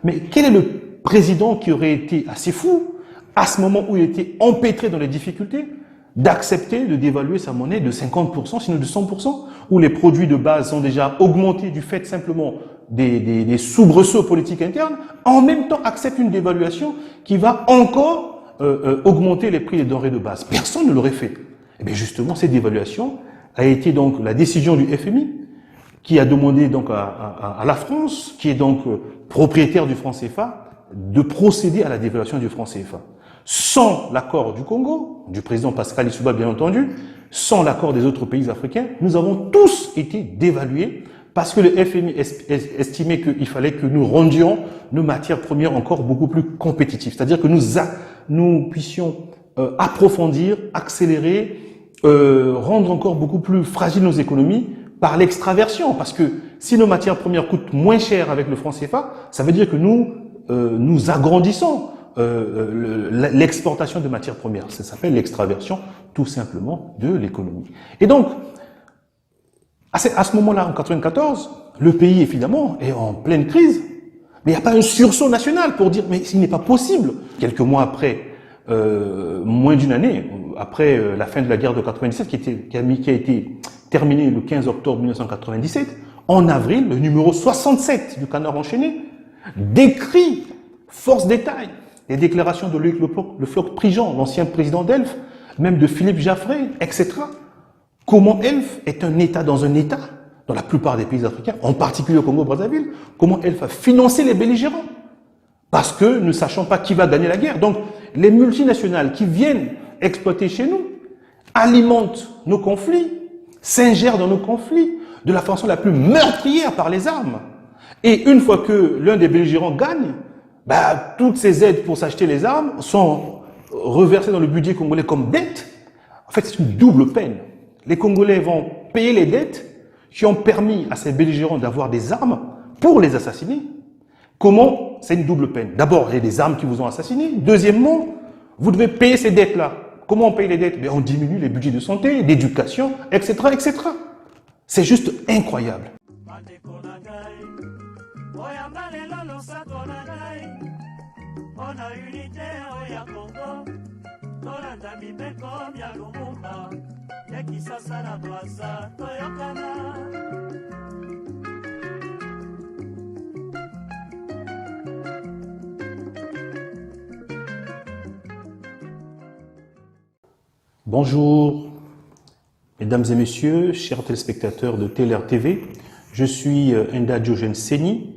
Mais quel est le président qui aurait été assez fou, à ce moment où il était empêtré dans les difficultés, d'accepter de dévaluer sa monnaie de 50%, sinon de 100%, où les produits de base sont déjà augmentés du fait simplement des soubresauts politiques internes, en même temps accepte une dévaluation qui va encore augmenter les prix des denrées de base. Personne ne l'aurait fait. Et bien justement, cette dévaluation a été donc la décision du FMI, qui a demandé donc à la France, qui est donc propriétaire du franc CFA, de procéder à la dévaluation du franc CFA. Sans l'accord du Congo, du président Pascal Lissouba bien entendu, sans l'accord des autres pays africains, nous avons tous été dévalués parce que le FMI estimait qu'il fallait que nous rendions nos matières premières encore beaucoup plus compétitives. C'est-à-dire que nous puissions approfondir, accélérer, rendre encore beaucoup plus fragiles nos économies par l'extraversion. Parce que si nos matières premières coûtent moins cher avec le franc CFA, ça veut dire que nous agrandissons l'exportation de matières premières. Ça s'appelle l'extraversion, tout simplement, de l'économie. Et donc, à ce moment-là, en 1994, le pays, évidemment, est en pleine crise. Mais il n'y a pas un sursaut national pour dire, mais il n'est pas possible. Quelques mois après, moins d'une année, après la fin de la guerre de 97, qui a été terminée le 15 octobre 1997, en avril, le numéro 67 du Canard enchaîné décrit force détail les déclarations de Luc Le Floch-Prigent, l'ancien président d'Elf, même de Philippe Jaffray, etc. Comment Elf est un État dans un État, dans la plupart des pays africains, en particulier au Congo-Brazzaville, comment Elf a financé les belligérants. Parce que nous ne sachons pas qui va gagner la guerre. Donc, les multinationales qui viennent exploiter chez nous alimentent nos conflits, s'ingèrent dans nos conflits de la façon la plus meurtrière par les armes. Et une fois que l'un des belligérants gagne, toutes ces aides pour s'acheter les armes sont reversées dans le budget congolais comme dette. En fait, c'est une double peine. Les Congolais vont payer les dettes qui ont permis à ces belligérants d'avoir des armes pour les assassiner. Comment? C'est une double peine. D'abord, il y a des armes qui vous ont assassiné. Deuxièmement, vous devez payer ces dettes-là. Comment on paye les dettes? On diminue les budgets de santé, d'éducation, etc., etc. C'est juste incroyable. Bonjour, mesdames et messieurs, chers téléspectateurs de TLR TV, je suis Enda Diogène Seni.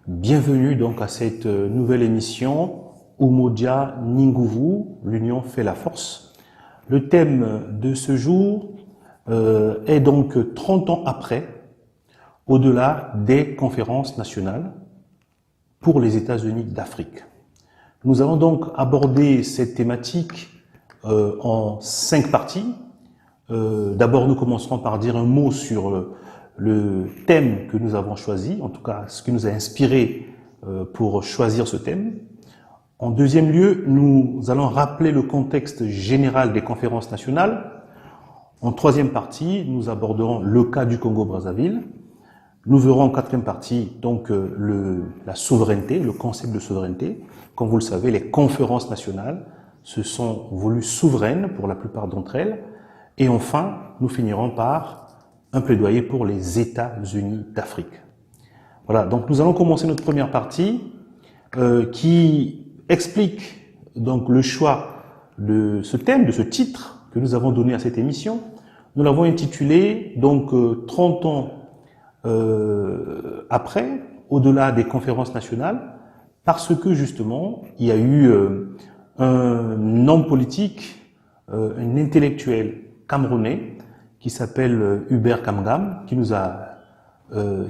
Bienvenue donc à cette nouvelle émission Umoja Ninguvu, l'union fait la force. Le thème de ce jour est donc 30 ans après, au-delà des conférences nationales pour les États-Unis d'Afrique. Nous allons donc aborder cette thématique en 5 parties. D'abord, nous commencerons par dire un mot sur le thème que nous avons choisi, en tout cas ce qui nous a inspiré pour choisir ce thème. En deuxième lieu, nous allons rappeler le contexte général des conférences nationales. En troisième partie, nous aborderons le cas du Congo-Brazzaville. Nous verrons en quatrième partie donc la souveraineté, le concept de souveraineté. Comme vous le savez, les conférences nationales se sont voulues souveraines pour la plupart d'entre elles. Et enfin, nous finirons par un plaidoyer pour les États-Unis d'Afrique. Voilà, donc nous allons commencer notre première partie qui explique donc le choix de ce thème, de ce titre que nous avons donné à cette émission. Nous l'avons intitulé donc 30 ans après, au-delà des conférences nationales, parce que justement il y a eu un homme politique, un intellectuel camerounais qui s'appelle Hubert Kamgam,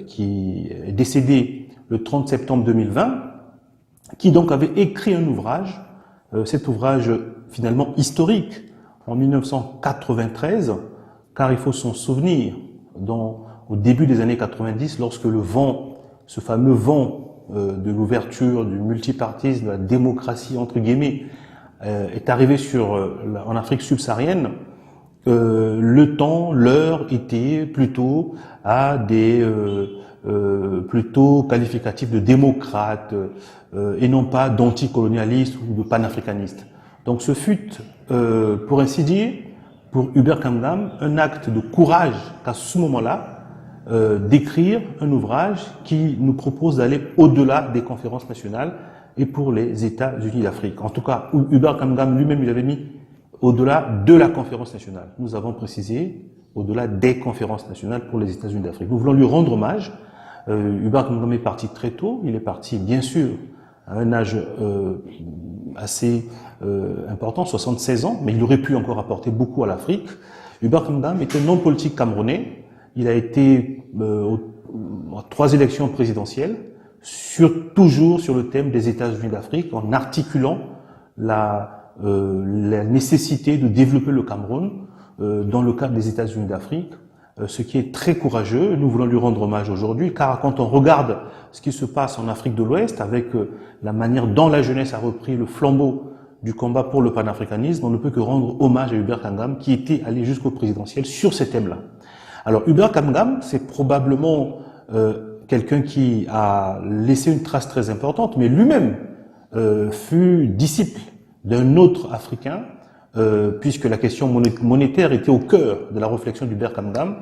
qui est décédé le 30 septembre 2020, qui donc avait écrit un ouvrage, cet ouvrage finalement historique, en 1993, car il faut s'en souvenir, au début des années 90, lorsque le vent, ce fameux vent de l'ouverture, du multipartisme, de la démocratie entre guillemets, est arrivé en Afrique subsaharienne, l'heure était plutôt à des plutôt qualificatif de démocrate et non pas d'anticolonialiste ou de panafricaniste. Donc ce fut, pour ainsi dire, pour Hubert Kamdam, un acte de courage qu'à ce moment-là, d'écrire un ouvrage qui nous propose d'aller au-delà des conférences nationales et pour les États-Unis d'Afrique. En tout cas, Hubert Kamdam lui-même, il avait mis au-delà de la conférence nationale. Nous avons précisé au-delà des conférences nationales pour les États-Unis d'Afrique. Nous voulons lui rendre hommage. Hubert Kamdam est parti très tôt. Il est parti, bien sûr, à un âge assez important, 76 ans, mais il aurait pu encore apporter beaucoup à l'Afrique. Hubert Kamdam est un homme politique camerounais. Il a été aux 3 élections présidentielles, toujours sur le thème des États-Unis d'Afrique, en articulant la nécessité de développer le Cameroun dans le cadre des États-Unis d'Afrique, ce qui est très courageux. Nous voulons lui rendre hommage aujourd'hui, car quand on regarde ce qui se passe en Afrique de l'Ouest, avec la manière dont la jeunesse a repris le flambeau du combat pour le panafricanisme, on ne peut que rendre hommage à Hubert Kamdam, qui était allé jusqu'au présidentiel sur ces thèmes-là. Alors Hubert Kamdam, c'est probablement quelqu'un qui a laissé une trace très importante, mais lui-même fut disciple d'un autre Africain, puisque la question monétaire était au cœur de la réflexion d'Hubert Kamdam.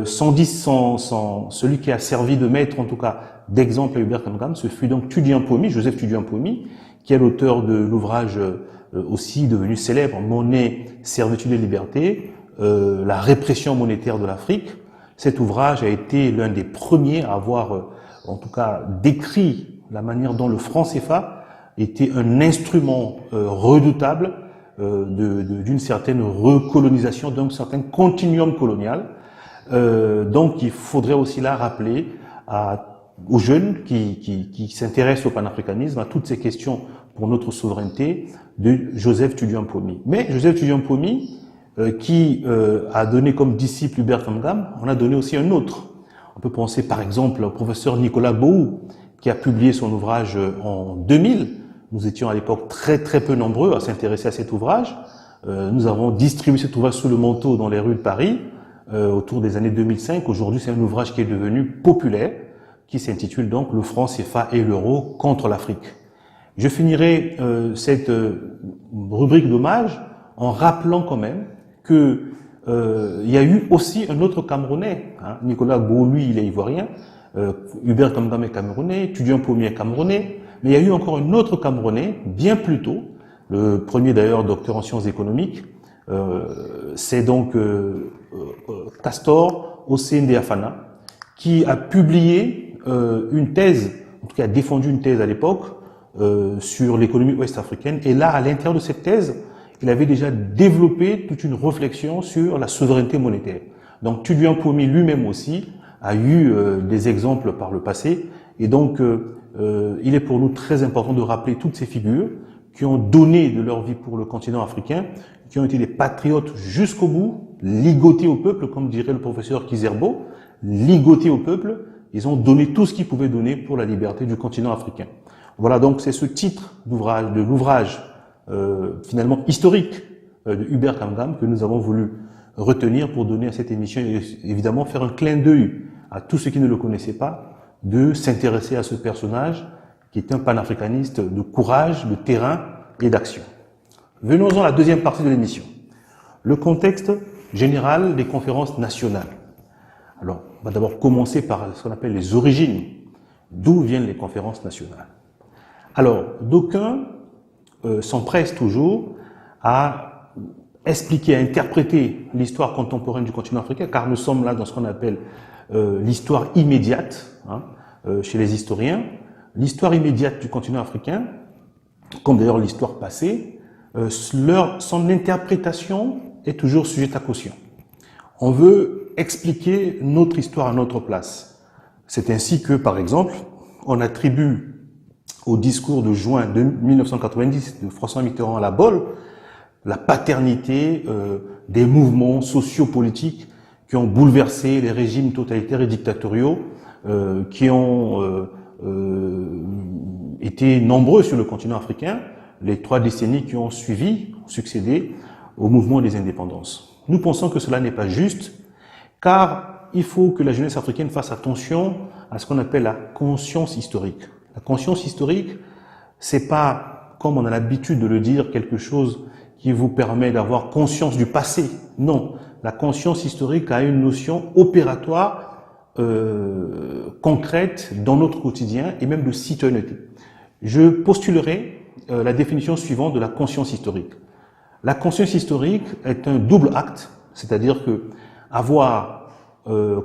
Celui qui a servi de maître, en tout cas d'exemple à Hubert Kamdam, ce fut donc Tudian Pomi, Joseph Tudian Pomi, qui est l'auteur de l'ouvrage aussi devenu célèbre, Monnaie, servitude et liberté, la répression monétaire de l'Afrique. Cet ouvrage a été l'un des premiers à avoir, en tout cas, décrit la manière dont le franc CFA était un instrument redoutable d'une certaine recolonisation, d'un certain continuum colonial. Donc, il faudrait aussi là rappeler aux jeunes qui s'intéressent au panafricanisme, à toutes ces questions pour notre souveraineté, de Joseph Tudian Pomi. Mais Joseph Tudian Pomi, qui a donné comme disciple Hubert Kamdam, on a donné aussi un autre. On peut penser par exemple au professeur Nicolas Bohou, qui a publié son ouvrage en 2000. Nous étions à l'époque très peu nombreux à s'intéresser à cet ouvrage. Nous avons distribué cet ouvrage sous le manteau dans les rues de Paris autour des années 2005. Aujourd'hui, c'est un ouvrage qui est devenu populaire, qui s'intitule donc « Le franc CFA et l'euro contre l'Afrique ». Je finirai cette rubrique d'hommage en rappelant quand même que il y a eu aussi un autre Camerounais, hein, Nicolas Bohou, lui, il est ivoirien, Hubert Kamdam est camerounais, Tudian Pomi est camerounais, mais il y a eu encore un autre Camerounais, bien plus tôt, le premier d'ailleurs docteur en sciences économiques, c'est donc Castor Ossé Afana, qui a publié une thèse, en tout cas a défendu une thèse à l'époque, sur l'économie ouest-africaine, et là, à l'intérieur de cette thèse, il avait déjà développé toute une réflexion sur la souveraineté monétaire. Donc Tudian Pomi lui-même aussi a eu des exemples par le passé, et donc il est pour nous très important de rappeler toutes ces figures qui ont donné de leur vie pour le continent africain, qui ont été des patriotes jusqu'au bout, ligotés au peuple, comme dirait le professeur Kizerbo, ligotés au peuple, ils ont donné tout ce qu'ils pouvaient donner pour la liberté du continent africain. Voilà, donc c'est ce titre d'ouvrage, de l'ouvrage finalement historique de Hubert Kamdam que nous avons voulu retenir pour donner à cette émission et évidemment faire un clin d'œil à tous ceux qui ne le connaissaient pas, de s'intéresser à ce personnage qui est un panafricaniste de courage, de terrain et d'action. Venons-en à la deuxième partie de l'émission. Le contexte général des conférences nationales. Alors, on va d'abord commencer par ce qu'on appelle les origines. D'où viennent les conférences nationales? Alors, d'aucuns s'empressent toujours à expliquer, à interpréter l'histoire contemporaine du continent africain, car nous sommes là dans ce qu'on appelle l'histoire immédiate, hein, chez les historiens. L'histoire immédiate du continent africain, comme d'ailleurs l'histoire passée, son interprétation est toujours sujette à caution. On veut expliquer notre histoire à notre place. C'est ainsi que, par exemple, on attribue au discours de juin de 1990 de François Mitterrand à la Bolle la paternité des mouvements sociopolitiques qui ont bouleversé les régimes totalitaires et dictatoriaux, qui ont été nombreux sur le continent africain, les 3 décennies qui ont succédé au mouvement des indépendances. Nous pensons que cela n'est pas juste, car il faut que la jeunesse africaine fasse attention à ce qu'on appelle la conscience historique. La conscience historique, c'est pas, comme on a l'habitude de le dire, quelque chose qui vous permet d'avoir conscience du passé. Non, la conscience historique a une notion opératoire, concrète dans notre quotidien et même de citoyenneté. Je postulerai la définition suivante de la conscience historique. La conscience historique est un double acte, c'est-à-dire que avoir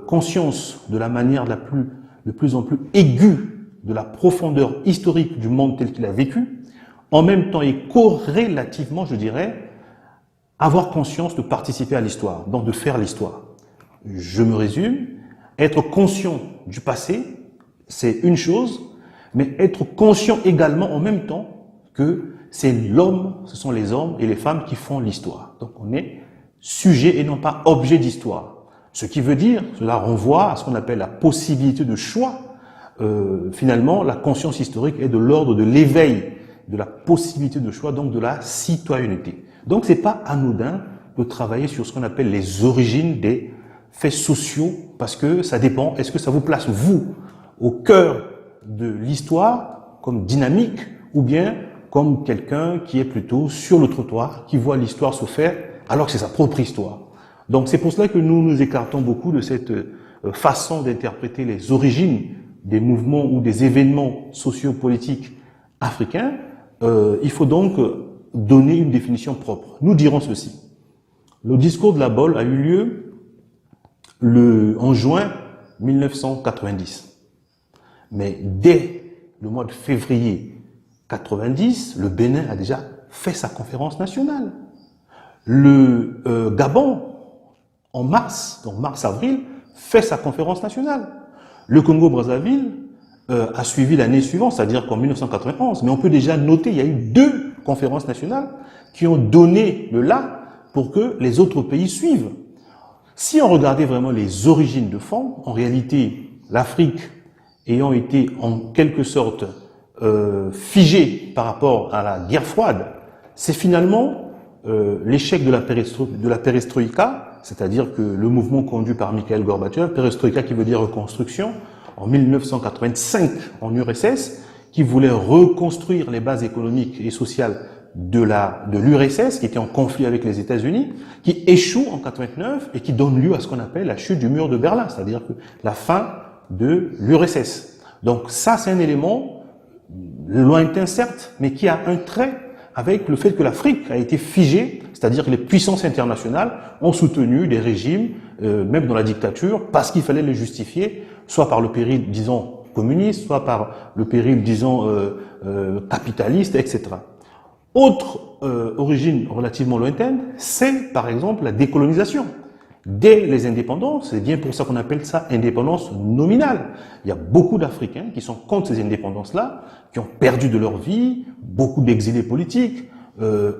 conscience de la manière de plus en plus aiguë de la profondeur historique du monde tel qu'il a vécu, en même temps et corrélativement, je dirais, avoir conscience de participer à l'histoire, donc de faire l'histoire. Je me résume, être conscient du passé, c'est une chose, mais être conscient également en même temps que c'est l'homme, ce sont les hommes et les femmes qui font l'histoire. Donc on est sujet et non pas objet d'histoire. Ce qui veut dire, cela renvoie à ce qu'on appelle la possibilité de choix. Finalement, la conscience historique est de l'ordre de l'éveil, de la possibilité de choix, donc de la citoyenneté. Donc c'est pas anodin de travailler sur ce qu'on appelle les origines des faits sociaux, parce que ça dépend, est-ce que ça vous place, vous, au cœur de l'histoire, comme dynamique, ou bien comme quelqu'un qui est plutôt sur le trottoir, qui voit l'histoire se faire, alors que c'est sa propre histoire. Donc c'est pour cela que nous nous écartons beaucoup de cette façon d'interpréter les origines des mouvements ou des événements sociopolitiques africains. Il faut donc donner une définition propre. Nous dirons ceci. Le discours de la Bolle a eu lieu en juin 1990. Mais dès le mois de février 90, le Bénin a déjà fait sa conférence nationale. Le Gabon, en mars, donc mars-avril, fait sa conférence nationale. Le Congo-Brazzaville a suivi l'année suivante, c'est-à-dire qu'en 1991. Mais on peut déjà noter, il y a eu 2 conférences nationales qui ont donné le là pour que les autres pays suivent. Si on regardait vraiment les origines de fond, en réalité, l'Afrique ayant été en quelque sorte figée par rapport à la guerre froide, c'est finalement l'échec de la perestroïka, c'est-à-dire que le mouvement conduit par Mikhail Gorbatchev, perestroïka qui veut dire reconstruction, en 1985 en URSS, qui voulait reconstruire les bases économiques et sociales de l'URSS, qui était en conflit avec les États-Unis, qui échoue en 89 et qui donne lieu à ce qu'on appelle la chute du mur de Berlin, c'est-à-dire que la fin de l'URSS. Donc ça, c'est un élément lointain certes, mais qui a un trait avec le fait que l'Afrique a été figée, c'est-à-dire que les puissances internationales ont soutenu des régimes, même dans la dictature, parce qu'il fallait les justifier, soit par le péril, disons, communiste, soit par le péril, disons, capitaliste, etc. Autre origine relativement lointaine, c'est par exemple la décolonisation. Dès les indépendances, c'est bien pour ça qu'on appelle ça indépendance nominale. Il y a beaucoup d'Africains qui sont contre ces indépendances-là, qui ont perdu de leur vie, beaucoup d'exilés politiques.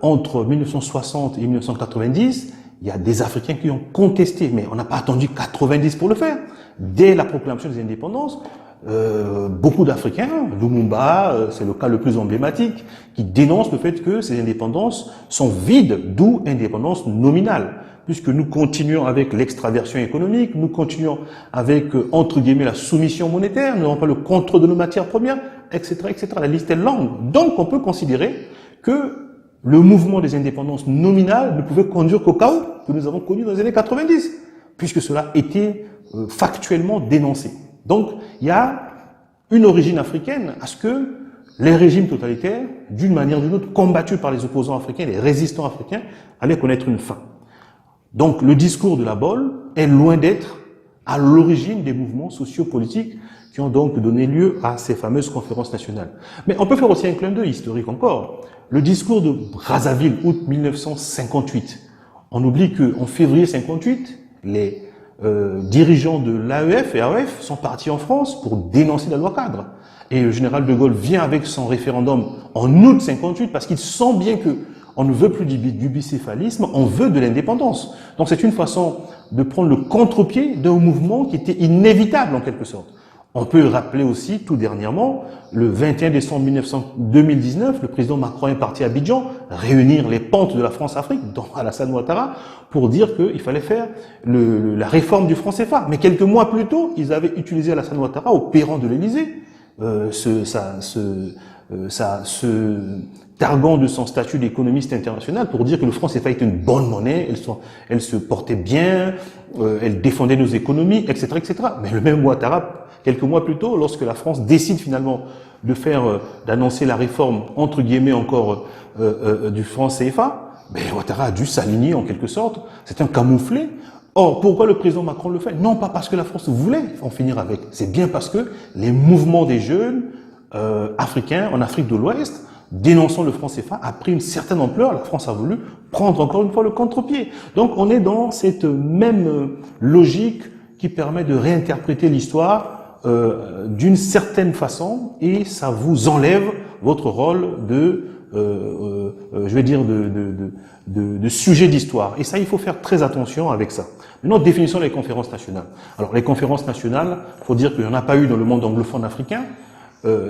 Entre 1960 et 1990, il y a des Africains qui ont contesté, mais on n'a pas attendu 90 pour le faire. Dès la proclamation des indépendances, beaucoup d'Africains, Lumumba, c'est le cas le plus emblématique, qui dénoncent le fait que ces indépendances sont vides, d'où indépendance nominale. Puisque nous continuons avec l'extraversion économique, nous continuons avec, entre guillemets, la soumission monétaire, nous n'avons pas le contrôle de nos matières premières, etc., etc. La liste est longue. Donc, on peut considérer que le mouvement des indépendances nominales ne pouvait conduire qu'au chaos que nous avons connu dans les années 90, puisque cela était factuellement dénoncé. Donc, il y a une origine africaine à ce que les régimes totalitaires, d'une manière ou d'une autre, combattus par les opposants africains, les résistants africains, allaient connaître une fin. Donc, le discours de la Bolle est loin d'être à l'origine des mouvements sociopolitiques qui ont donc donné lieu à ces fameuses conférences nationales. Mais on peut faire aussi un clin d'œil historique encore. Le discours de Brazzaville, août 1958. On oublie qu'en février 58, les dirigeants de l'AEF et AEF sont partis en France pour dénoncer la loi cadre. Et le général de Gaulle vient avec son référendum en août 58 parce qu'il sent bien que on ne veut plus du bicéphalisme, on veut de l'indépendance. Donc c'est une façon de prendre le contre-pied d'un mouvement qui était inévitable en quelque sorte. On peut rappeler aussi, tout dernièrement, le 21 décembre 2019, le président Macron est parti à Abidjan réunir les pentes de la France-Afrique, dont Alassane Ouattara, pour dire qu'il fallait faire la réforme du franc CFA. Mais quelques mois plus tôt, ils avaient utilisé Alassane Ouattara au perron de l'Élysée, targuant de son statut d'économiste international pour dire que le franc CFA était une bonne monnaie, elle se portait bien, elle défendait nos économies, etc., etc. Mais le même Ouattara, quelques mois plus tôt, lorsque la France décide finalement d'annoncer la réforme, entre guillemets encore, du franc CFA, ben, Ouattara a dû s'aligner en quelque sorte. C'est un camouflet. Or, pourquoi le président Macron le fait? Non pas parce que la France voulait en finir avec, c'est bien parce que les mouvements des jeunes africains en Afrique de l'Ouest, dénonçant le franc CFA, a pris une certaine ampleur. La France a voulu prendre encore une fois le contre-pied. Donc on est dans cette même logique qui permet de réinterpréter l'histoire d'une certaine façon, et ça vous enlève votre rôle de sujet d'histoire. Et ça, il faut faire très attention avec ça. Maintenant, définition des conférences nationales. Alors, les conférences nationales, il faut dire qu'il n'y en a pas eu dans le monde anglophone africain,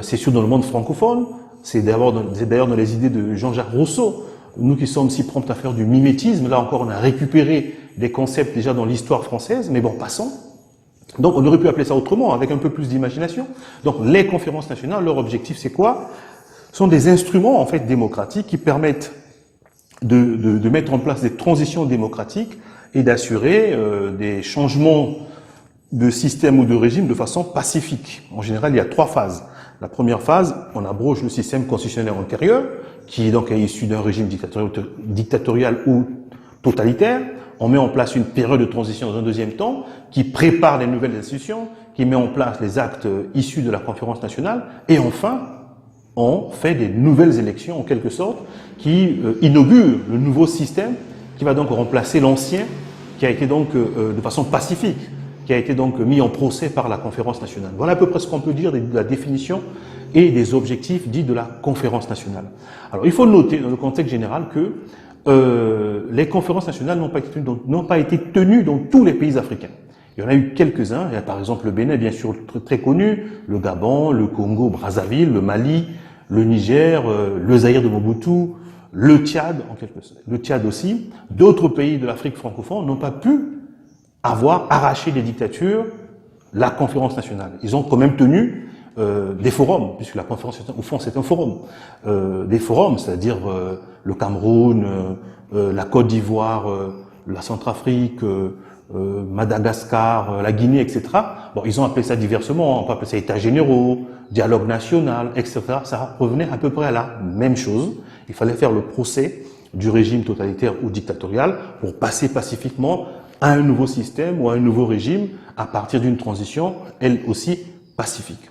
c'est sûr dans le monde francophone, c'est d'ailleurs dans les idées de Jean-Jacques Rousseau. Nous qui sommes si prompts à faire du mimétisme, là encore, on a récupéré des concepts déjà dans l'histoire française, mais bon, passons. Donc, on aurait pu appeler ça autrement, avec un peu plus d'imagination. Donc, les conférences nationales, leur objectif, c'est quoi? Ce sont des instruments, en fait, démocratiques qui permettent de mettre en place des transitions démocratiques et d'assurer des changements de système ou de régime de façon pacifique. En général, il y a 3 phases. La première phase, on abroge le système constitutionnel antérieur, qui donc est issu d'un régime dictatorial ou totalitaire. On met en place une période de transition dans un deuxième temps, qui prépare les nouvelles institutions, qui met en place les actes issus de la conférence nationale, et enfin, on fait des nouvelles élections, en quelque sorte, qui inaugurent le nouveau système, qui va donc remplacer l'ancien, qui a été donc, de façon pacifique, qui a été donc mis en procès par la conférence nationale. Voilà à peu près ce qu'on peut dire de la définition et des objectifs dits de la conférence nationale. Alors, il faut noter, dans le contexte général, que les conférences nationales n'ont pas été tenues dans tous les pays africains. Il y en a eu quelques-uns. Il y a par exemple le Bénin, bien sûr, très connu, le Gabon, le Congo, Brazzaville, le Mali, le Niger, le Zaïre de Mobutu, le Tchad, en quelque sorte. Le Tchad aussi. D'autres pays de l'Afrique francophone n'ont pas pu avoir arraché des dictatures la conférence nationale. Ils ont quand même tenu des forums, puisque la conférence, au fond, c'est un forum. Des forums, c'est-à-dire le Cameroun, la Côte d'Ivoire, la Centrafrique, Madagascar, la Guinée, etc. Bon, ils ont appelé ça diversement. On peut appeler ça États généraux, dialogue national, etc. Ça revenait à peu près à la même chose. Il fallait faire le procès du régime totalitaire ou dictatorial pour passer pacifiquement à un nouveau système ou à un nouveau régime à partir d'une transition, elle aussi pacifique.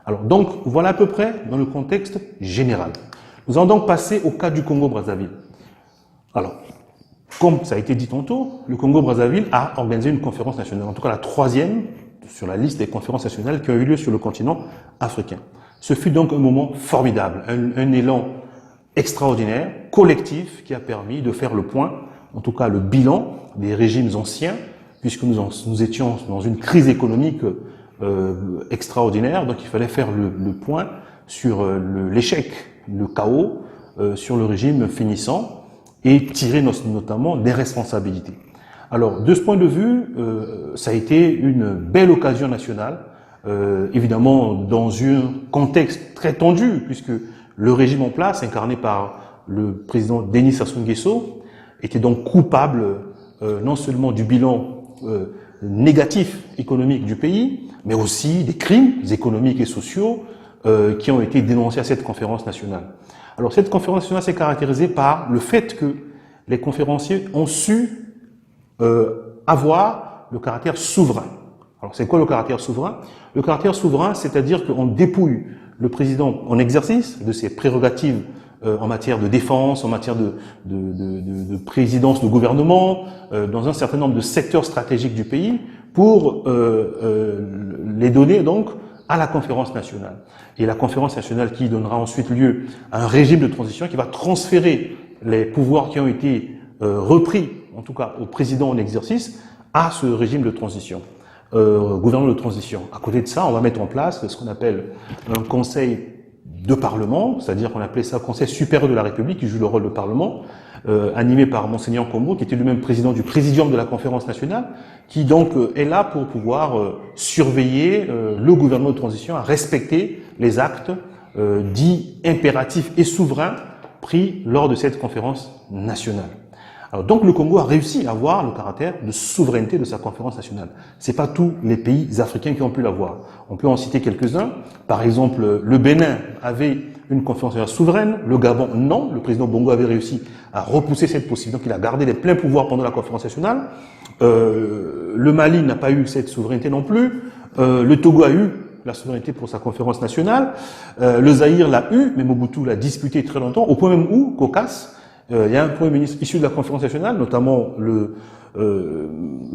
Alors donc, voilà à peu près dans le contexte général. Nous allons donc passer au cas du Congo-Brazzaville. Alors, comme ça a été dit tantôt, le Congo-Brazzaville a organisé une conférence nationale, en tout cas la 3e sur la liste des conférences nationales qui ont eu lieu sur le continent africain. Ce fut donc un moment formidable, un élan extraordinaire, collectif, qui a permis de faire le point, en tout cas le bilan des régimes anciens, puisque nous étions dans une crise économique extraordinaire, donc il fallait faire le point sur l'échec, le chaos, sur le régime finissant, et tirer notamment des responsabilités. Alors, de ce point de vue, ça a été une belle occasion nationale, évidemment dans un contexte très tendu, puisque le régime en place, incarné par le président Denis Sassou Nguesso, était donc coupable non seulement du bilan négatif économique du pays, mais aussi des crimes économiques et sociaux qui ont été dénoncés à cette conférence nationale. Alors cette conférence nationale s'est caractérisée par le fait que les conférenciers ont su avoir le caractère souverain. Alors c'est quoi le caractère souverain? Le caractère souverain, c'est-à-dire qu'on dépouille le président en exercice de ses prérogatives en matière de défense, en matière de présidence de gouvernement, dans un certain nombre de secteurs stratégiques du pays, pour les donner donc à la conférence nationale. Et la conférence nationale qui donnera ensuite lieu à un régime de transition qui va transférer les pouvoirs qui ont été repris, en tout cas au président en exercice, à ce régime de transition. gouvernement de transition. À côté de ça, on va mettre en place ce qu'on appelle un conseil de parlement, c'est-à-dire qu'on appelait ça conseil supérieur de la République, qui joue le rôle de parlement, animé par Monseigneur Kombo, qui était lui-même président du présidium de la conférence nationale, qui donc est là pour pouvoir surveiller le gouvernement de transition à respecter les actes dits impératifs et souverains pris lors de cette conférence nationale. Alors, donc le Congo a réussi à avoir le caractère de souveraineté de sa conférence nationale. C'est pas tous les pays africains qui ont pu l'avoir. On peut en citer quelques-uns. Par exemple, le Bénin avait une conférence nationale souveraine, le Gabon non. Le président Bongo avait réussi à repousser cette possibilité, donc il a gardé les pleins pouvoirs pendant la conférence nationale. Le Mali n'a pas eu cette souveraineté non plus. Le Togo a eu la souveraineté pour sa conférence nationale. Le Zaïre l'a eu, mais Mobutu l'a disputé très longtemps, au point même où, Caucase, il y a un Premier ministre issu de la conférence nationale, notamment le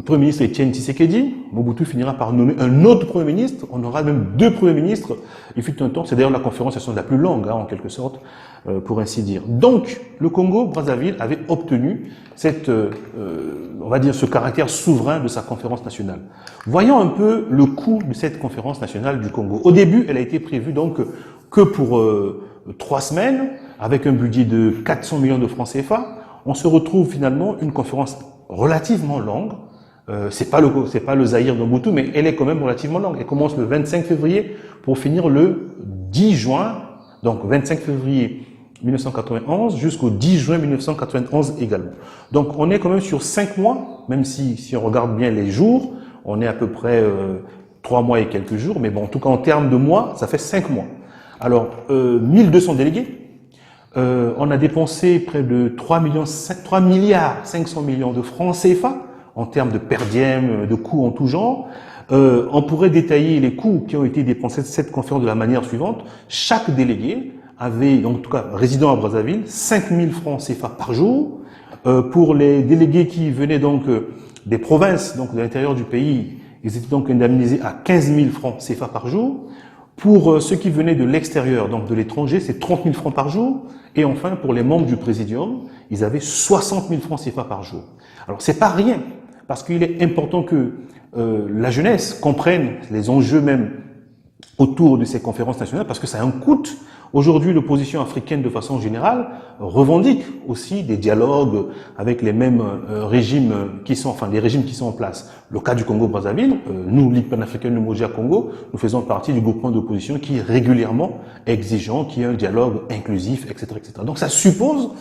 Premier ministre Etienne Tshisekedi. Mobutu finira par nommer un autre Premier ministre. On aura même deux Premiers ministres. Il fut un temps, c'est d'ailleurs la conférence nationale la plus longue, en quelque sorte, pour ainsi dire. Donc, le Congo-Brazzaville avait obtenu cette, on va dire, ce caractère souverain de sa conférence nationale. Voyons un peu le coût de cette conférence nationale du Congo. Au début, elle a été prévue donc que pour 3 semaines, avec un budget de 400 millions de francs CFA. On se retrouve finalement une conférence relativement longue. C'est pas le Zaïre de Mobutu, mais elle est quand même relativement longue. Elle commence le 25 février pour finir le 10 juin, donc 25 février 1991 jusqu'au 10 juin 1991 également. Donc on est quand même sur 5 mois, même si on regarde bien les jours, on est à peu près 3 mois et quelques jours, mais bon, en tout cas en termes de mois, ça fait 5 mois. Alors, 1200 délégués, on a dépensé près de 3 milliards 500 millions de francs CFA en termes de per diem, de coûts en tout genre. On pourrait détailler les coûts qui ont été dépensés de cette conférence de la manière suivante. Chaque délégué avait, en tout cas résident à Brazzaville, 5 000 francs CFA par jour. Pour les délégués qui venaient donc des provinces, donc de l'intérieur du pays, ils étaient donc indemnisés à 15 000 francs CFA par jour. Pour ceux qui venaient de l'extérieur, donc de l'étranger, c'est 30 000 francs par jour. Et enfin, pour les membres du présidium, ils avaient 60 000 francs CFA par jour. Alors, c'est pas rien, parce qu'il est important que la jeunesse comprenne les enjeux même autour de ces conférences nationales, parce que ça a un coût. Aujourd'hui, l'opposition africaine, de façon générale, revendique aussi des dialogues avec les mêmes régimes qui sont, enfin, les régimes qui sont en place. Le cas du Congo-Brazzaville, nous, Ligue panafricaine de Moja Congo, nous faisons partie du groupement d'opposition qui est régulièrement exigeant qu'il y ait un dialogue inclusif, etc., etc. Donc, ça suppose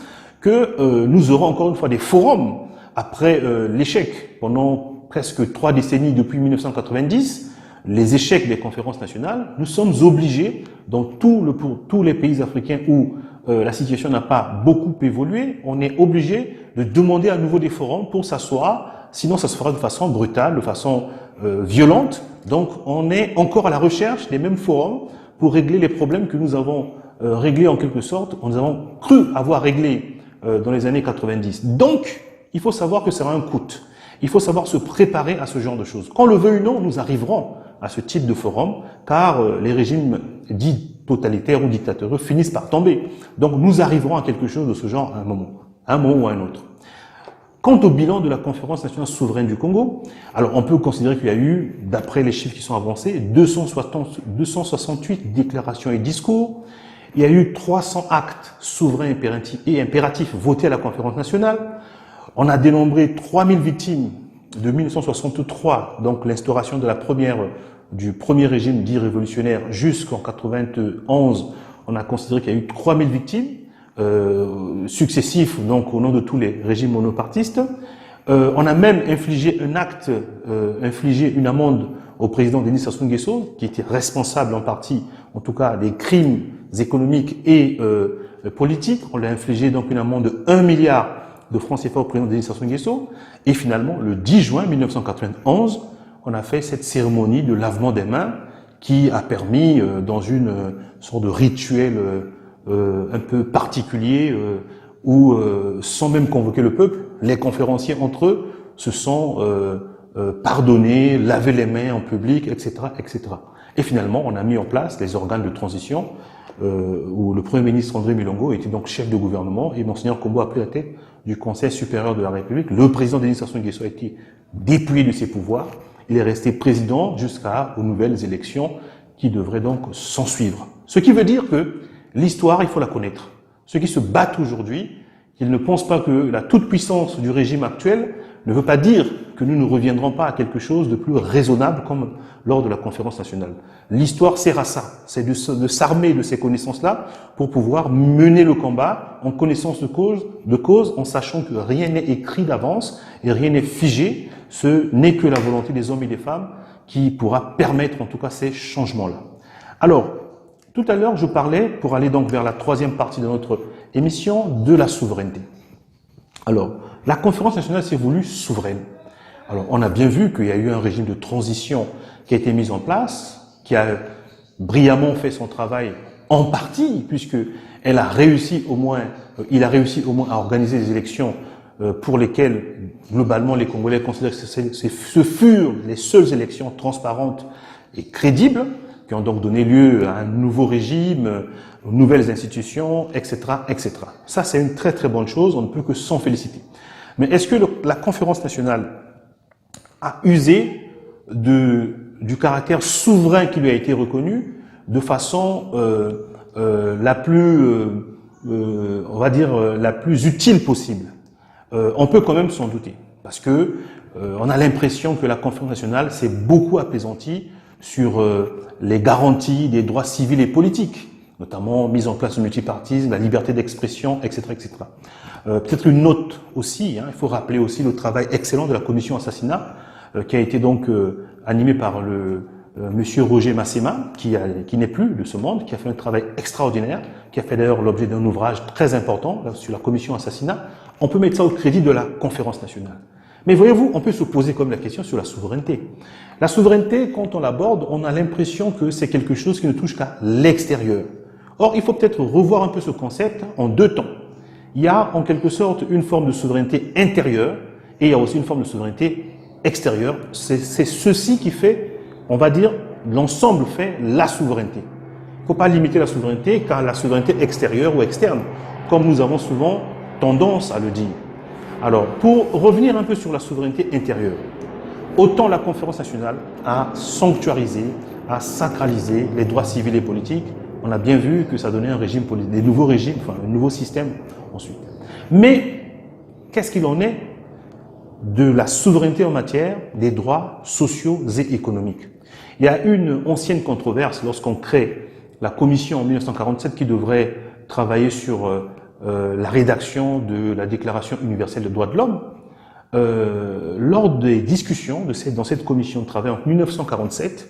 que nous aurons encore une fois des forums après l'échec pendant presque 3 décennies depuis 1990. Les échecs des conférences nationales, nous sommes obligés, pour tous les pays africains où la situation n'a pas beaucoup évolué, on est obligé de demander à nouveau des forums pour s'asseoir, sinon ça se fera de façon brutale, de façon violente. Donc on est encore à la recherche des mêmes forums pour régler les problèmes que nous avons réglés en quelque sorte, nous avons cru avoir réglés dans les années 90. Donc, il faut savoir que ça a un coût. Il faut savoir se préparer à ce genre de choses. Qu'on le veuille ou non, nous arriverons à ce type de forum, car les régimes dits totalitaires ou dictatoriaux finissent par tomber. Donc nous arriverons à quelque chose de ce genre à un moment ou à un autre. Quant au bilan de la conférence nationale souveraine du Congo, alors on peut considérer qu'il y a eu, d'après les chiffres qui sont avancés, 268 déclarations et discours. Il y a eu 300 actes souverains et impératifs votés à la conférence nationale. On a dénombré 3000 victimes de 1963, donc l'instauration de du premier régime dit révolutionnaire, jusqu'en 91. On a considéré qu'il y a eu 3000 victimes successifs, donc au nom de tous les régimes monopartistes. On a même infligé une amende au président Denis Sassou Nguesso, qui était responsable en partie, en tout cas, des crimes économiques et politiques. On l'a infligé donc une amende de 1 milliard de francs CFA au président Denis Sassou Nguesso. Et finalement, le 10 juin 1991, on a fait cette cérémonie de lavement des mains qui a permis, dans une sorte de rituel un peu particulier, où, sans même convoquer le peuple, les conférenciers entre eux se sont pardonnés, lavé les mains en public, etc., etc. Et finalement, on a mis en place les organes de transition, où le Premier ministre André Milongo était donc chef de gouvernement et Monseigneur Kombo a pris la tête du Conseil supérieur de la République. Le président Denis Sassou Nguesso a été dépouillé de ses pouvoirs il est resté président jusqu'aux nouvelles élections qui devraient donc s'en suivre. Ce qui veut dire que l'histoire, il faut la connaître. Ceux qui se battent aujourd'hui, qu'ils ne pensent pas que la toute-puissance du régime actuel ne veut pas dire que nous ne reviendrons pas à quelque chose de plus raisonnable comme lors de la conférence nationale. L'histoire sert à ça, c'est de s'armer de ces connaissances-là pour pouvoir mener le combat en connaissance de cause, en sachant que rien n'est écrit d'avance et rien n'est figé. Ce n'est que la volonté des hommes et des femmes qui pourra permettre en tout cas ces changements-là. Alors, tout à l'heure, je parlais, pour aller donc vers la troisième partie de notre émission, de la souveraineté. Alors, la conférence nationale s'est voulue souveraine. Alors, on a bien vu qu'il y a eu un régime de transition qui a été mis en place, qui a brillamment fait son travail en partie, puisque il a réussi au moins à organiser des élections pour lesquelles, globalement, les Congolais considèrent que ce furent les seules élections transparentes et crédibles, qui ont donc donné lieu à un nouveau régime, aux nouvelles institutions, etc., etc. Ça, c'est une très très bonne chose, on ne peut que s'en féliciter. Mais est-ce que la conférence nationale a usé du caractère souverain qui lui a été reconnu de façon la plus, on va dire, la plus utile possible? On peut quand même s'en douter, parce que on a l'impression que la conférence nationale s'est beaucoup apaisantie sur les garanties des droits civils et politiques, notamment mise en place du multipartisme, la liberté d'expression, etc., etc. Peut-être une note aussi, il faut rappeler aussi le travail excellent de la commission assassinat, qui a été donc animée par le monsieur Roger Massema, qui n'est plus de ce monde, qui a fait un travail extraordinaire, qui a fait d'ailleurs l'objet d'un ouvrage très important là, sur la commission assassinat. On peut mettre ça au crédit de la conférence nationale. Mais voyez-vous, on peut se poser comme la question sur la souveraineté. La souveraineté, quand on l'aborde, on a l'impression que c'est quelque chose qui ne touche qu'à l'extérieur. Or, il faut peut-être revoir un peu ce concept en deux temps. Il y a en quelque sorte une forme de souveraineté intérieure et il y a aussi une forme de souveraineté extérieure. C'est ceci qui fait, on va dire, l'ensemble fait la souveraineté. Il ne faut pas limiter la souveraineté qu'à la souveraineté extérieure ou externe, comme nous avons souvent tendance à le dire. Alors, pour revenir un peu sur la souveraineté intérieure, autant la conférence nationale a sanctuarisé, a sacralisé les droits civils et politiques, on a bien vu que ça donnait un régime politique, des nouveaux régimes, enfin un nouveau système ensuite. Mais, qu'est-ce qu'il en est de la souveraineté en matière des droits sociaux et économiques? Il y a une ancienne controverse lorsqu'on crée la commission en 1947 qui devrait travailler sur la rédaction de la Déclaration universelle des droits de l'homme. Lors des discussions dans cette commission de travail en 1947,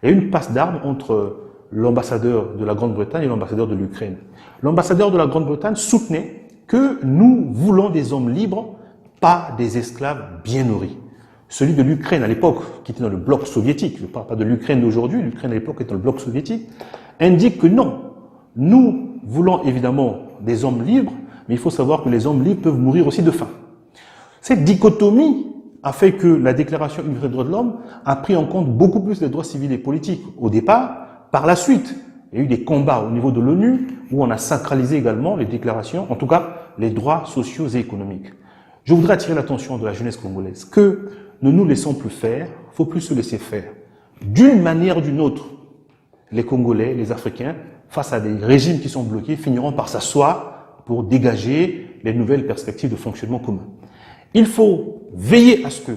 il y a eu une passe d'armes entre l'ambassadeur de la Grande-Bretagne et l'ambassadeur de l'Ukraine. L'ambassadeur de la Grande-Bretagne soutenait que nous voulons des hommes libres, pas des esclaves bien nourris. Celui de l'Ukraine à l'époque, qui était dans le bloc soviétique, je ne parle pas de l'Ukraine d'aujourd'hui, l'Ukraine à l'époque était dans le bloc soviétique, indique que non, nous voulons évidemment des hommes libres, mais il faut savoir que les hommes libres peuvent mourir aussi de faim. Cette dichotomie a fait que la Déclaration universelle des droits de l'homme a pris en compte beaucoup plus les droits civils et politiques au départ. Par la suite, il y a eu des combats au niveau de l'ONU où on a sacralisé également les déclarations, en tout cas les droits sociaux et économiques. Je voudrais attirer l'attention de la jeunesse congolaise que ne nous laissons plus faire, il ne faut plus se laisser faire. D'une manière ou d'une autre, les Congolais, les Africains, face à des régimes qui sont bloqués, finiront par s'asseoir pour dégager les nouvelles perspectives de fonctionnement commun. Il faut veiller à ce que,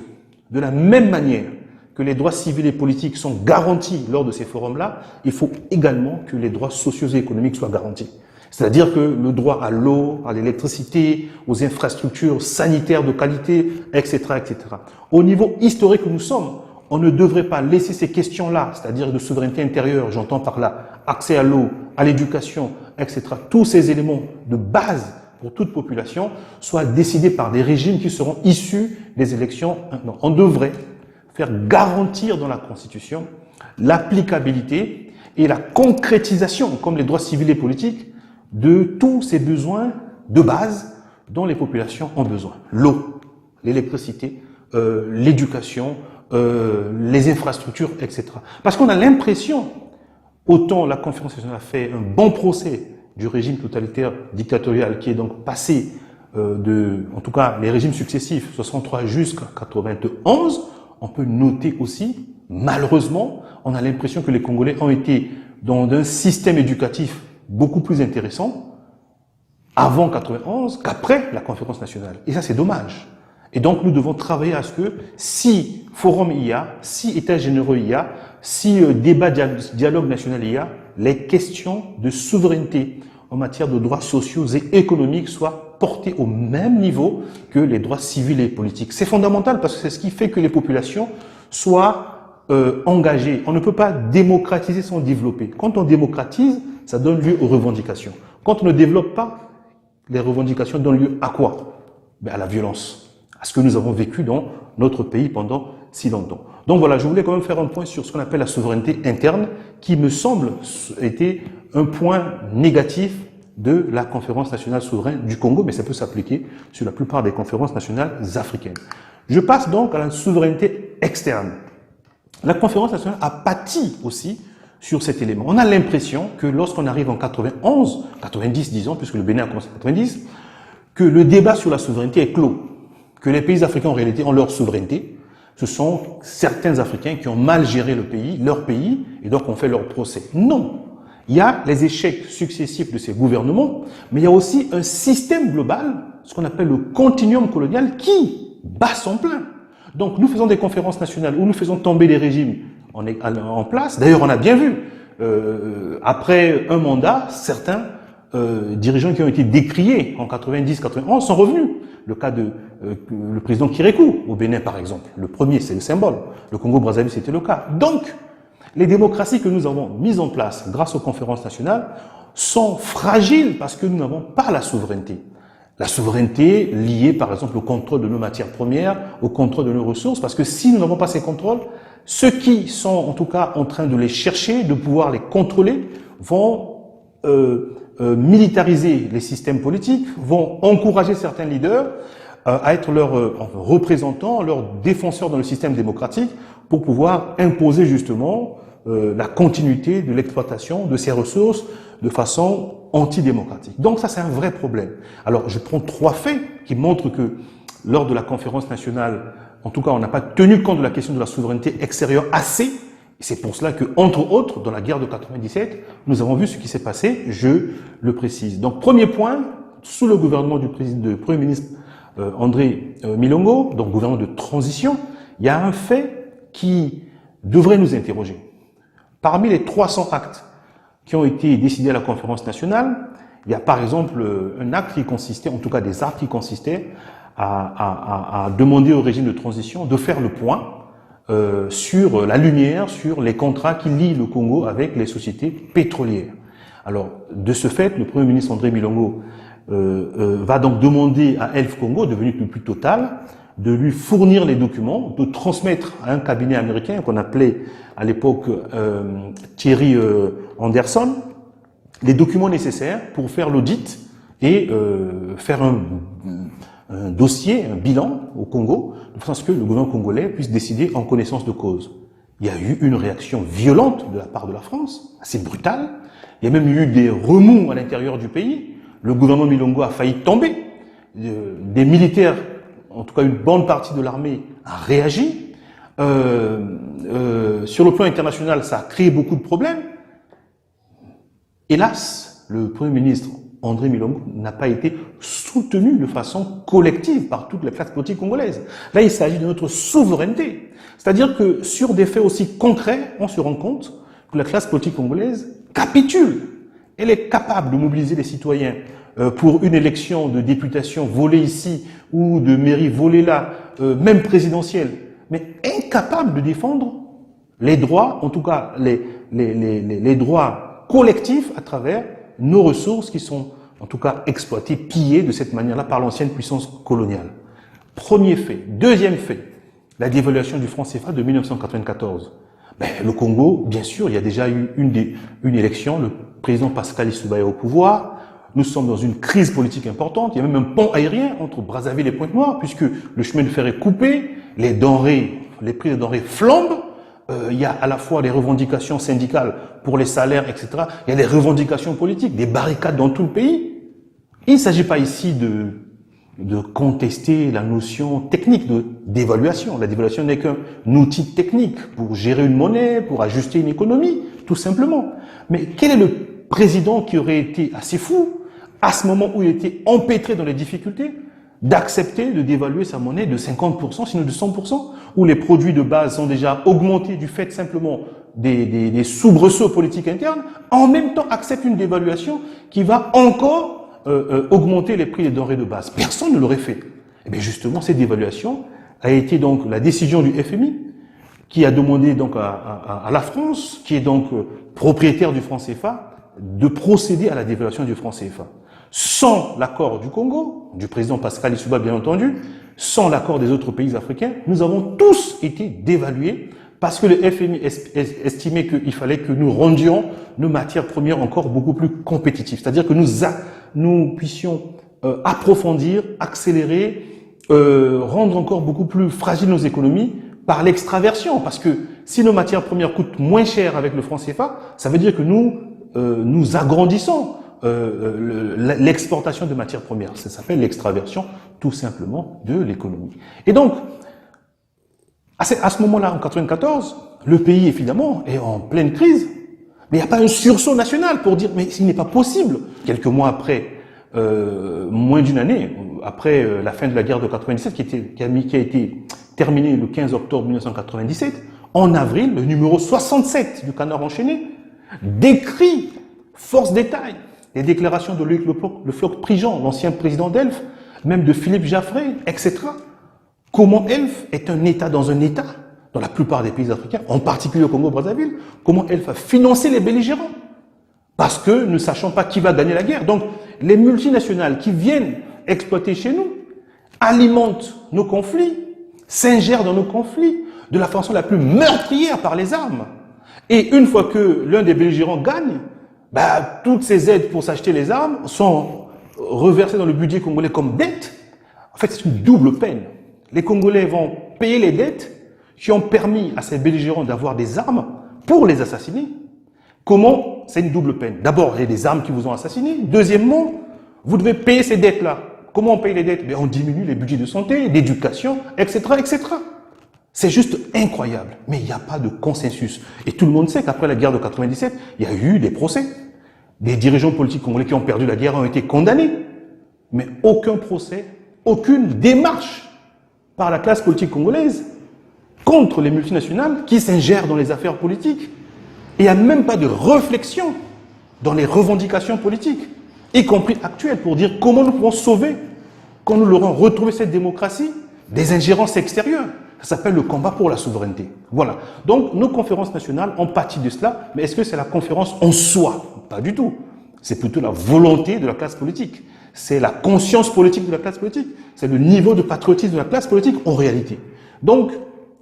de la même manière que les droits civils et politiques sont garantis lors de ces forums-là, il faut également que les droits sociaux et économiques soient garantis. C'est-à-dire que le droit à l'eau, à l'électricité, aux infrastructures sanitaires de qualité, etc., etc. Au niveau historique où nous sommes, on ne devrait pas laisser ces questions-là, c'est-à-dire de souveraineté intérieure, j'entends par là accès à l'eau, à l'éducation, etc., tous ces éléments de base pour toute population, soient décidés par des régimes qui seront issus des élections. Non, on devrait faire garantir dans la Constitution l'applicabilité et la concrétisation, comme les droits civils et politiques, de tous ces besoins de base dont les populations ont besoin. L'eau, l'électricité, l'éducation, les infrastructures, etc. Parce qu'on a l'impression, autant la conférence nationale a fait un bon procès du régime totalitaire dictatorial qui est donc passé en tout cas les régimes successifs, 63 jusqu'à 91, on peut noter aussi, malheureusement, on a l'impression que les Congolais ont été dans un système éducatif beaucoup plus intéressant avant 91 qu'après la conférence nationale. Et ça, c'est dommage. Et donc, nous devons travailler à ce que si forum il y a, si état généraux il y a, si débat, dialogue national il y a, les questions de souveraineté en matière de droits sociaux et économiques soient portées au même niveau que les droits civils et politiques. C'est fondamental parce que c'est ce qui fait que les populations soient engagées. On ne peut pas démocratiser sans développer. Quand on démocratise, ça donne lieu aux revendications. Quand on ne développe pas, les revendications donnent lieu à quoi? À la violence. À ce que nous avons vécu dans notre pays pendant si longtemps. Donc voilà, je voulais quand même faire un point sur ce qu'on appelle la souveraineté interne, qui me semble était un point négatif de la conférence nationale souveraine du Congo, mais ça peut s'appliquer sur la plupart des conférences nationales africaines. Je passe donc à la souveraineté externe. La conférence nationale a pâti aussi sur cet élément. On a l'impression que lorsqu'on arrive en 91, 90 disons, puisque le Bénin a commencé en 90, que le débat sur la souveraineté est clos, que les pays africains en réalité ont leur souveraineté. Ce sont certains Africains qui ont mal géré le pays, leur pays, et donc on fait leur procès. Non. Il y a les échecs successifs de ces gouvernements, mais il y a aussi un système global, ce qu'on appelle le continuum colonial, qui bat son plein. Donc nous faisons des conférences nationales où nous faisons tomber des régimes en place. D'ailleurs, on a bien vu, après un mandat, certains dirigeants qui ont été décriés en 90-91 sont revenus. Le cas de le président Kérékou au Bénin, par exemple. Le premier, c'est le symbole. Le Congo-Brazzaville, c'était le cas. Donc, les démocraties que nous avons mises en place grâce aux conférences nationales sont fragiles parce que nous n'avons pas la souveraineté. La souveraineté liée, par exemple, au contrôle de nos matières premières, au contrôle de nos ressources, parce que si nous n'avons pas ces contrôles, ceux qui sont en tout cas en train de les chercher, de pouvoir les contrôler, vont militariser les systèmes politiques, vont encourager certains leaders à être leurs représentants, leurs défenseurs dans le système démocratique pour pouvoir imposer justement la continuité de l'exploitation de ces ressources de façon antidémocratique. Donc ça, c'est un vrai problème. Alors, je prends 3 faits qui montrent que lors de la conférence nationale, en tout cas, on n'a pas tenu compte de la question de la souveraineté extérieure assez. C'est pour cela que, entre autres, dans la guerre de 97, nous avons vu ce qui s'est passé, je le précise. Donc, premier point, sous le gouvernement du Premier ministre André Milongo, donc gouvernement de transition, il y a un fait qui devrait nous interroger. Parmi les 300 actes qui ont été décidés à la conférence nationale, il y a par exemple un acte qui consistait, en tout cas des actes qui consistaient à demander au régime de transition de faire le point sur la lumière, sur les contrats qui lient le Congo avec les sociétés pétrolières. Alors, de ce fait, le Premier ministre André Milongo va donc demander à Elf Congo, devenu le plus total, de lui fournir les documents, de transmettre à un cabinet américain qu'on appelait à l'époque Thierry Anderson, les documents nécessaires pour faire l'audit et faire un dossier, un bilan au Congo, de façon à ce que le gouvernement congolais puisse décider en connaissance de cause. Il y a eu une réaction violente de la part de la France, assez brutale. Il y a même eu des remous à l'intérieur du pays. Le gouvernement Milongo a failli tomber. Des militaires, en tout cas une bonne partie de l'armée, a réagi. Sur le plan international, ça a créé beaucoup de problèmes. Hélas, le Premier ministre André Milongo n'a pas été soutenu de façon collective par toutes les classes politiques congolaises. Là, il s'agit de notre souveraineté. C'est-à-dire que sur des faits aussi concrets, on se rend compte que la classe politique congolaise capitule. Elle est capable de mobiliser les citoyens pour une élection de députation volée ici ou de mairie volée là, même présidentielle, mais incapable de défendre les droits, en tout cas les droits collectifs à travers nos ressources qui sont en tout cas exploitées, pillées de cette manière-là par l'ancienne puissance coloniale. Premier fait. Deuxième fait, la dévaluation du franc CFA de 1994. Le Congo, bien sûr, il y a déjà eu une élection, le président Pascal Lissouba est au pouvoir, nous sommes dans une crise politique importante, il y a même un pont aérien entre Brazzaville et Pointe-Noire, puisque le chemin de fer est coupé, les prix des denrées flambent, il y a à la fois des revendications syndicales pour les salaires, etc. Il y a des revendications politiques, des barricades dans tout le pays. Il ne s'agit pas ici de contester la notion technique d'évaluation. La dévaluation n'est qu'un outil technique pour gérer une monnaie, pour ajuster une économie, tout simplement. Mais quel est le président qui aurait été assez fou, à ce moment où il était empêtré dans les difficultés, d'accepter de dévaluer sa monnaie de 50%, sinon de 100%, où les produits de base sont déjà augmentés du fait simplement des soubresauts politiques internes, en même temps accepte une dévaluation qui va encore augmenter les prix des denrées de base. Personne ne l'aurait fait. Et bien justement, cette dévaluation a été donc la décision du FMI, qui a demandé donc à la France, qui est donc propriétaire du franc CFA, de procéder à la dévaluation du franc CFA. Sans l'accord du Congo, du président Pascal Lissouba bien entendu, sans l'accord des autres pays africains, nous avons tous été dévalués parce que le FMI estimait qu'il fallait que nous rendions nos matières premières encore beaucoup plus compétitives. C'est-à-dire que nous puissions approfondir, accélérer, rendre encore beaucoup plus fragiles nos économies par l'extraversion. Parce que si nos matières premières coûtent moins cher avec le franc CFA, ça veut dire que nous agrandissons l'exportation de matières premières. Ça s'appelle l'extraversion, tout simplement, de l'économie. Et donc, à ce moment-là, en 94, le pays, évidemment, est en pleine crise, mais il n'y a pas un sursaut national pour dire, mais il n'est pas possible. Quelques mois après, moins d'une année, après la fin de la guerre de 97, qui a été terminée le 15 octobre 1997, en avril, le numéro 67 du Canard enchaîné décrit force détail les déclarations de Luc Le Floch-Prigent, l'ancien président d'Elf, même de Philippe Jaffray, etc. Comment Elf est un État dans un État, dans la plupart des pays africains, en particulier au Congo-Brazzaville, comment Elf a financé les belligérants. Parce que nous ne sachons pas qui va gagner la guerre. Donc, les multinationales qui viennent exploiter chez nous alimentent nos conflits, s'ingèrent dans nos conflits de la façon la plus meurtrière par les armes. Et une fois que l'un des belligérants gagne, toutes ces aides pour s'acheter les armes sont reversées dans le budget congolais comme dette. En fait, c'est une double peine. Les Congolais vont payer les dettes qui ont permis à ces belligérants d'avoir des armes pour les assassiner. Comment? C'est une double peine. D'abord, il y a des armes qui vous ont assassiné. Deuxièmement, vous devez payer ces dettes-là. Comment on paye les dettes? On diminue les budgets de santé, d'éducation, etc., etc. C'est juste incroyable. Mais il n'y a pas de consensus. Et tout le monde sait qu'après la guerre de 97, il y a eu des procès. Des dirigeants politiques congolais qui ont perdu la guerre ont été condamnés. Mais aucun procès, aucune démarche par la classe politique congolaise contre les multinationales qui s'ingèrent dans les affaires politiques. Et il n'y a même pas de réflexion dans les revendications politiques, y compris actuelles, pour dire comment nous pourrons sauver, quand nous l'aurons retrouvé cette démocratie, des ingérences extérieures. Ça s'appelle le combat pour la souveraineté. Voilà. Donc, nos conférences nationales ont pâti de cela, mais est-ce que c'est la conférence en soi? Pas du tout. C'est plutôt la volonté de la classe politique. C'est la conscience politique de la classe politique. C'est le niveau de patriotisme de la classe politique en réalité. Donc,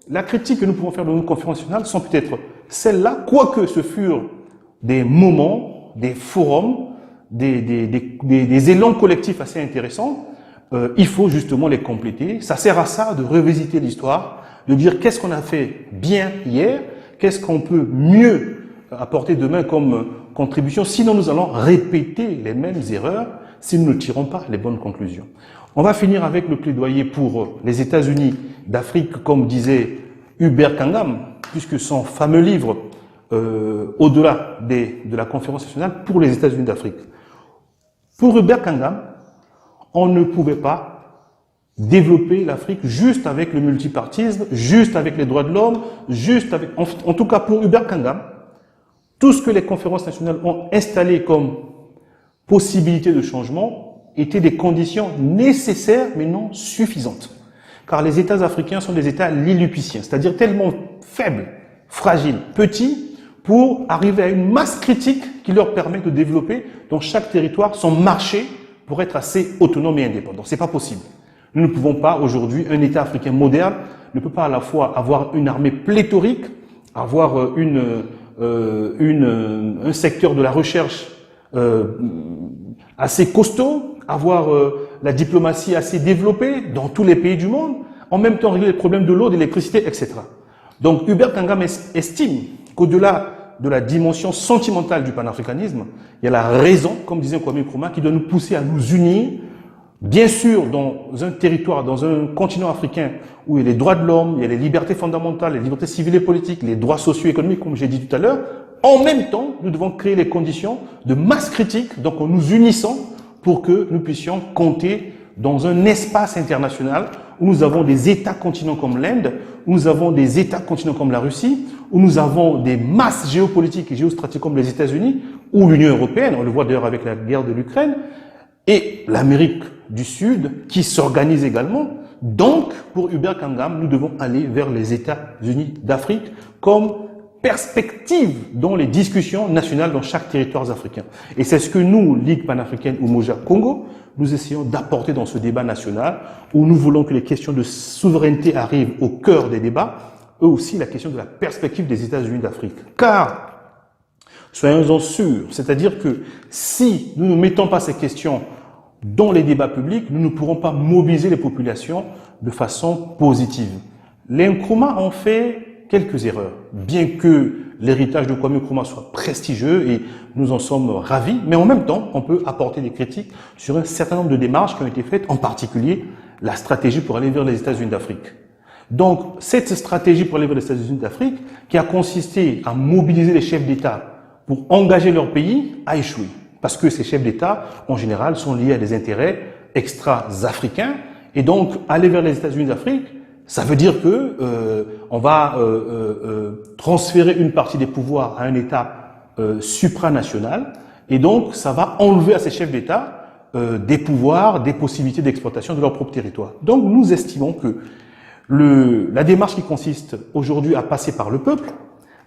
la critique que nous pouvons faire de nos conférences nationales sont peut-être celles-là, quoique ce furent des moments, des forums, des élans collectifs assez intéressants. Il faut justement les compléter. Ça sert à ça de revisiter l'histoire, de dire qu'est-ce qu'on a fait bien hier, qu'est-ce qu'on peut mieux apporter demain comme contribution, sinon nous allons répéter les mêmes erreurs si nous ne tirons pas les bonnes conclusions. On va finir avec le plaidoyer pour les États-Unis d'Afrique, comme disait Hubert Kangam, puisque son fameux livre au-delà de la conférence nationale pour les États-Unis d'Afrique. Pour Hubert Kangam, on ne pouvait pas développer l'Afrique juste avec le multipartisme, juste avec les droits de l'homme, juste avec... En tout cas, pour Hubert Kangam, tout ce que les conférences nationales ont installé comme possibilité de changement étaient des conditions nécessaires mais non suffisantes. Car les États africains sont des États lilliputiens, c'est-à-dire tellement faibles, fragiles, petits, pour arriver à une masse critique qui leur permet de développer dans chaque territoire son marché pour être assez autonome et indépendant. C'est pas possible. Nous ne pouvons pas aujourd'hui, un État africain moderne ne peut pas à la fois avoir une armée pléthorique, avoir un secteur de la recherche assez costaud, avoir la diplomatie assez développée dans tous les pays du monde, en même temps régler les problèmes de l'eau, de l'électricité, etc. Donc Hubert Kangam estime qu'au-delà de la dimension sentimentale du panafricanisme, il y a la raison, comme disait Kwame Nkrumah, qui doit nous pousser à nous unir Bien sûr, dans un territoire, dans un continent africain où il y a les droits de l'homme, il y a les libertés fondamentales, les libertés civiles et politiques, les droits socio-économiques, comme j'ai dit tout à l'heure, en même temps, nous devons créer les conditions de masse critique, donc en nous unissant pour que nous puissions compter dans un espace international où nous avons des États-continents comme l'Inde, où nous avons des États-continents comme la Russie, où nous avons des masses géopolitiques et géostratégiques comme les États-Unis ou l'Union européenne, on le voit d'ailleurs avec la guerre de l'Ukraine, et l'Amérique du Sud qui s'organise également. Donc, pour Hubert Kangam, nous devons aller vers les États-Unis d'Afrique comme perspective dans les discussions nationales dans chaque territoire africain. Et c'est ce que nous, Ligue panafricaine Umoja Congo, nous essayons d'apporter dans ce débat national où nous voulons que les questions de souveraineté arrivent au cœur des débats, eux aussi la question de la perspective des États-Unis d'Afrique. Car, soyons-en sûrs, c'est-à-dire que si nous ne mettons pas ces questions dans les débats publics, nous ne pourrons pas mobiliser les populations de façon positive. Les Nkrumah ont fait quelques erreurs, bien que l'héritage de Kwame Nkrumah soit prestigieux et nous en sommes ravis, mais en même temps, on peut apporter des critiques sur un certain nombre de démarches qui ont été faites, en particulier la stratégie pour aller vers les États-Unis d'Afrique. Donc, cette stratégie pour aller vers les États-Unis d'Afrique, qui a consisté à mobiliser les chefs d'État pour engager leur pays, a échoué. Parce que ces chefs d'État, en général, sont liés à des intérêts extra-africains. Et donc, aller vers les États-Unis d'Afrique, ça veut dire que on va transférer une partie des pouvoirs à un État supranational. Et donc, ça va enlever à ces chefs d'État des pouvoirs, des possibilités d'exploitation de leur propre territoire. Donc, nous estimons que la démarche qui consiste aujourd'hui à passer par le peuple,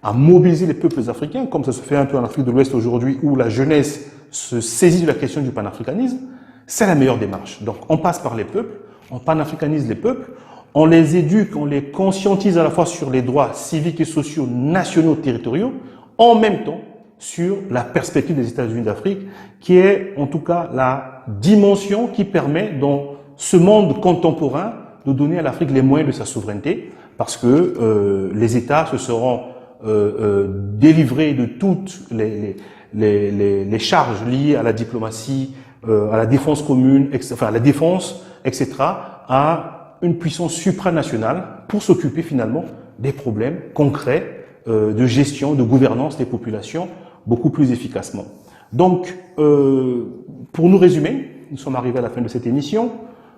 à mobiliser les peuples africains, comme ça se fait un peu en Afrique de l'Ouest aujourd'hui, où la jeunesse se saisit de la question du panafricanisme, c'est la meilleure démarche. Donc, on passe par les peuples, on panafricanise les peuples, on les éduque, on les conscientise à la fois sur les droits civiques et sociaux nationaux territoriaux, en même temps sur la perspective des États-Unis d'Afrique, qui est en tout cas la dimension qui permet dans ce monde contemporain de donner à l'Afrique les moyens de sa souveraineté, parce que les États se seront délivrés de toutes les charges liées à la diplomatie, à la défense commune, enfin à la défense, etc., à une puissance supranationale pour s'occuper finalement des problèmes concrets de gestion, de gouvernance des populations beaucoup plus efficacement. Donc, pour nous résumer, nous sommes arrivés à la fin de cette émission.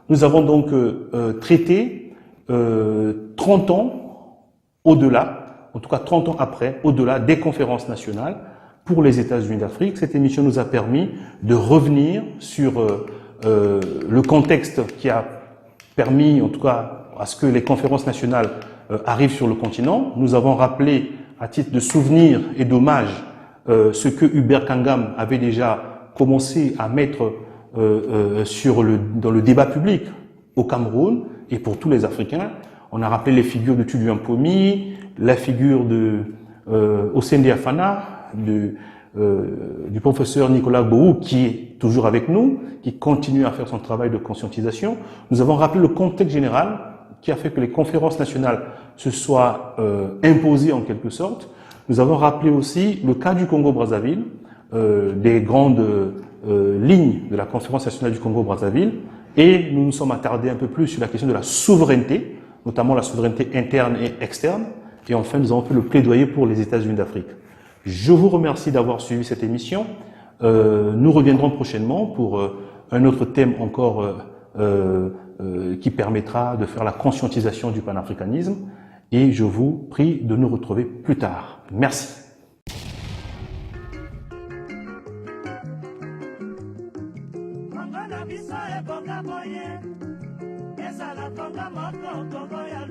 Nous avons donc traité 30 ans au-delà, en tout cas 30 ans après, au-delà des conférences nationales pour les États-Unis d'Afrique. Cette émission nous a permis de revenir sur le contexte qui a permis, en tout cas, à ce que les conférences nationales arrivent sur le continent. Nous avons rappelé, à titre de souvenir et d'hommage, ce que Hubert Kangam avait déjà commencé à mettre dans le débat public au Cameroun et pour tous les Africains. On a rappelé les figures de Tudu Mpomi, la figure de Osende Afana, du professeur Nicolas Bohou, qui est toujours avec nous, qui continue à faire son travail de conscientisation. Nous avons rappelé le contexte général qui a fait que les conférences nationales se soient imposées en quelque sorte. Nous avons rappelé aussi le cas du Congo-Brazzaville, des grandes lignes de la conférence nationale du Congo-Brazzaville, et nous nous sommes attardés un peu plus sur la question de la souveraineté, notamment la souveraineté interne et externe, et enfin nous avons fait le plaidoyer pour les États-Unis d'Afrique. Je vous remercie d'avoir suivi cette émission. Nous reviendrons prochainement pour un autre thème encore qui permettra de faire la conscientisation du panafricanisme. Et je vous prie de nous retrouver plus tard. Merci. Kongo na biso ebonga boye ezala kongo moko kongo ya